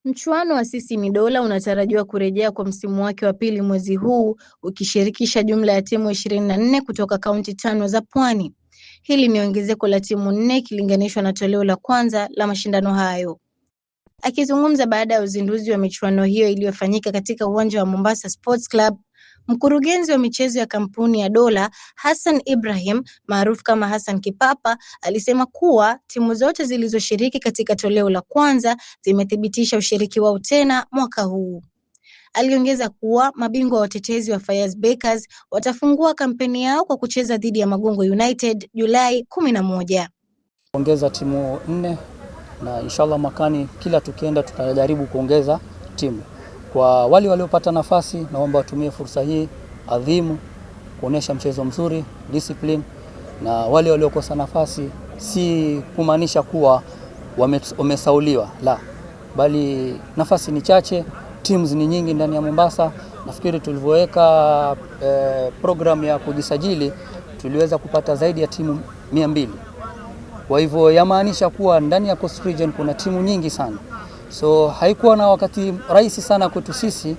Mchuano wa Sisimi Dola unatarajiwa kurejea kwa msimu wake wa pili mwezi huu, ukishirikisha jumla ya timu 24 kutoka kaunti 5 za Pwani. Hili ni ongezeko la timu 4 ikilinganishwa na toleo la kwanza la mashindano hayo. Akizungumza baada ya uzinduzi wa michuano hiyo iliyofanyika katika uwanja wa Mombasa Sports Club, mkurugenzi wa michezo ya kampuni ya Dola, Hassan Ibrahim maarufu kama Hassan Kipapa, alisema kuwa timu zote zilizoshiriki katika toleo la kwanza zimethibitisha ushiriki wao tena mwaka huu. Aliongeza kuwa mabingwa watetezi wa Fires Bakers watafungua kampeni yao kwa kucheza dhidi ya Magongo United Julai 11. Ongeza timu 4 na inshallah mwakani kila tukienda tutajaribu kuongeza timu. Kwa wale waliopata nafasi, naomba watumie fursa hii adhimu kuonesha mchezo mzuri, discipline, na wale waliokosa nafasi si kumaanisha kuwa wamesauliwa, la, bali nafasi ni chache, teams ni nyingi ndani ya Mombasa. Nafikiri tulivyoweka program ya kujisajili tuliweza kupata zaidi ya timu 200. Kwa hivyo yamaanisha kuwa ndani ya Coast Region kuna timu nyingi sana. So haikuwa na wakati rahisi sana kwetu sisi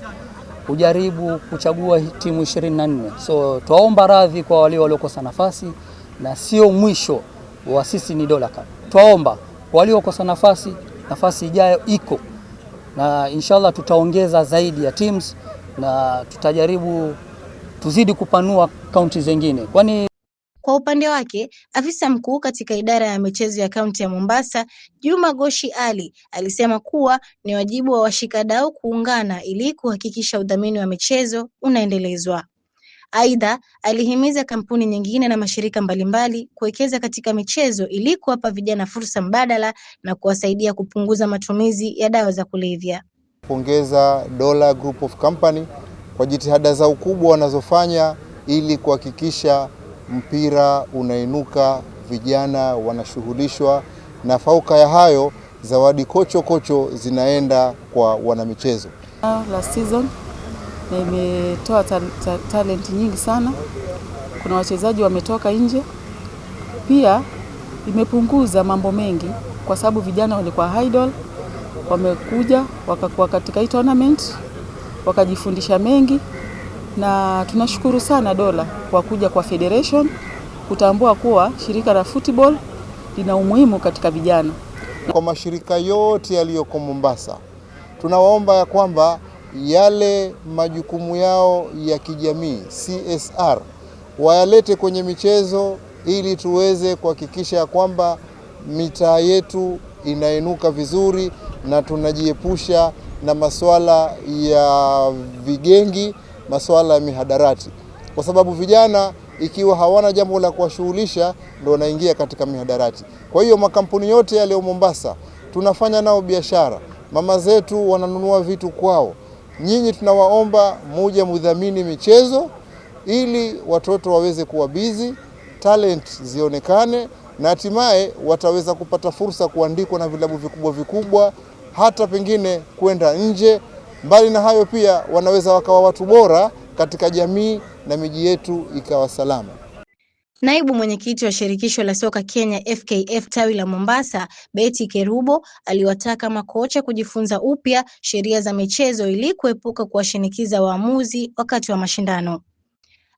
kujaribu kuchagua timu 24. So twaomba radhi kwa wale waliokosa nafasi, na sio mwisho wa sisi ni Dola Cup. Twaomba waliokosa nafasi ijayo iko, na inshallah tutaongeza zaidi ya teams na tutajaribu tuzidi kupanua kaunti zingine. Kwa upande wake, afisa mkuu katika idara ya michezo ya kaunti ya Mombasa, Juma Goshi Ali, alisema kuwa ni wajibu wa washikadau kuungana ili kuhakikisha udhamini wa michezo unaendelezwa. Aidha, alihimiza kampuni nyingine na mashirika mbalimbali kuwekeza katika michezo ili kuwapa vijana fursa mbadala na kuwasaidia kupunguza matumizi ya dawa za kulevya. Pongeza Dola Group of Company kwa jitihada za ukubwa wanazofanya ili kuhakikisha mpira unainuka, vijana wanashughulishwa, na fauka ya hayo zawadi kocho zinaenda kwa wanamichezo. Last season na imetoa talent nyingi sana. Kuna wachezaji wametoka nje. Pia imepunguza mambo mengi kwa sababu vijana walikuwa idle, wamekuja wakakuwa katika hii tournament wakajifundisha mengi, na tunashukuru sana Dola kwa kuja kwa federation kutambua kuwa shirika la football lina umuhimu katika vijana. Kwa mashirika yote yaliyoko Mombasa, tunawaomba ya kwamba yale majukumu yao ya kijamii CSR wayalete kwenye michezo ili tuweze kuhakikisha kwamba mitaa yetu inainuka vizuri na tunajiepusha na masuala ya vigengi, masuala ya mihadarati, kwa sababu vijana ikiwa hawana jambo la kuwashughulisha ndio wanaingia katika mihadarati. Kwa hiyo makampuni yote yale Mombasa tunafanya nao biashara, mama zetu wananunua vitu kwao. Nyinyi tunawaomba muje mudhamini michezo ili watoto waweze kuwa busy, talent zionekane, na hatimaye wataweza kupata fursa kuandikwa na vilabu vikubwa, hata pengine kwenda nje. Mbali na hayo pia wanaweza wakawa watu bora katika jamii na miji yetu ikawa salama. Naibu mwenyekiti wa shirikisho la soka Kenya FKF tawi la Mombasa, Betty Kerubo, aliwataka makocha kujifunza upya sheria za michezo ili kuepuka kuwashinikiza waamuzi wakati wa mashindano.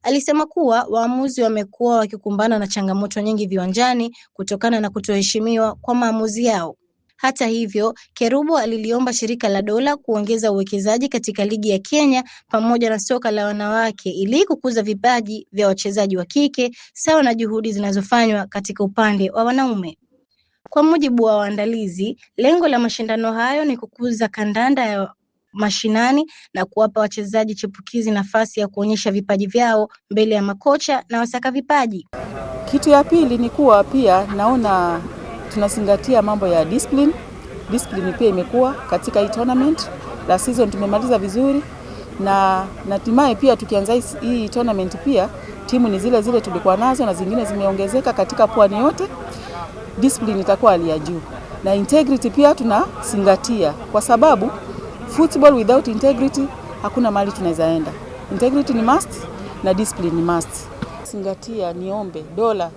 Alisema kuwa waamuzi wamekuwa wakikumbana na changamoto nyingi viwanjani kutokana na kutoheshimiwa kwa maamuzi yao. Hata hivyo, Kerubo aliliomba shirika la Dola kuongeza uwekezaji katika ligi ya Kenya pamoja na soka la wanawake ili kukuza vipaji vya wachezaji wa kike sawa na juhudi zinazofanywa katika upande wa wanaume. Kwa mujibu wa waandalizi, lengo la mashindano hayo ni kukuza kandanda ya mashinani na kuwapa wachezaji chipukizi nafasi ya kuonyesha vipaji vyao mbele ya makocha na wasaka vipaji. Kitu ya pili ni kuwa pia naona tunazingatia mambo ya discipline. Discipline pia imekuwa katika hii tournament. La season tumemaliza vizuri, na hatimaye pia tukianza hii tournament pia timu ni zile tulikuwa nazo na zingine zimeongezeka katika Pwani yote. Discipline itakuwa hali ya juu, na integrity pia tunazingatia, kwa sababu football without integrity hakuna mahali tunaweza enda. Integrity ni must na discipline ni must. Zingatia, niombe Dola,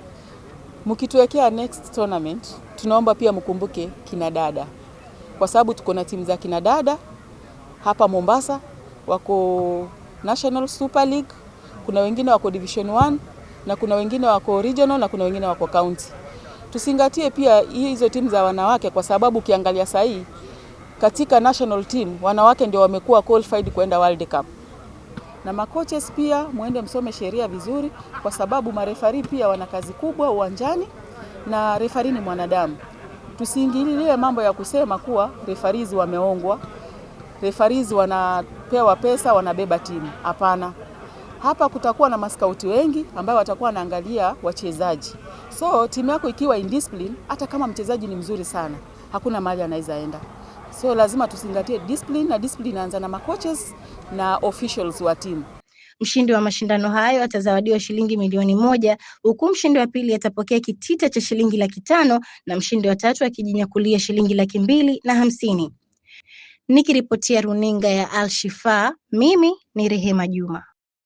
mkituwekea next tournament tunaomba pia mkumbuke kina dada. kwa sababu tuko na timu za kina dada hapa Mombasa, wako National Super League, kuna wengine wako Division 1 na kuna wengine wako regional na kuna wengine wako county. Tusingatie pia hizo timu za wanawake, kwa sababu ukiangalia sahi katika national team wanawake ndio wamekuwa qualified kwenda World Cup. Na makoches pia muende msome sheria vizuri, kwa sababu marefari pia wana kazi kubwa uwanjani, na refari ni mwanadamu. Tusiingilie mambo ya kusema kuwa refaris wameongwa, refaris wanapewa pesa wanabeba timu. Hapana. Hapa kutakuwa na maskauti wengi ambao watakuwa wanaangalia wachezaji. So timu yako ikiwa indiscipline, hata kama mchezaji ni mzuri sana, hakuna mahali anaweza enda. So lazima tusingatie discipline, na discipline inaanza na makoches na officials wa timu. Mshindi wa mashindano hayo atazawadiwa shilingi milioni 1, huku mshindi wa pili atapokea kitita cha shilingi 500,000 na mshindi wa tatu akijinyakulia shilingi 250,000. Nikiripotia runinga ya Al Shifaa, mimi ni Rehema Juma.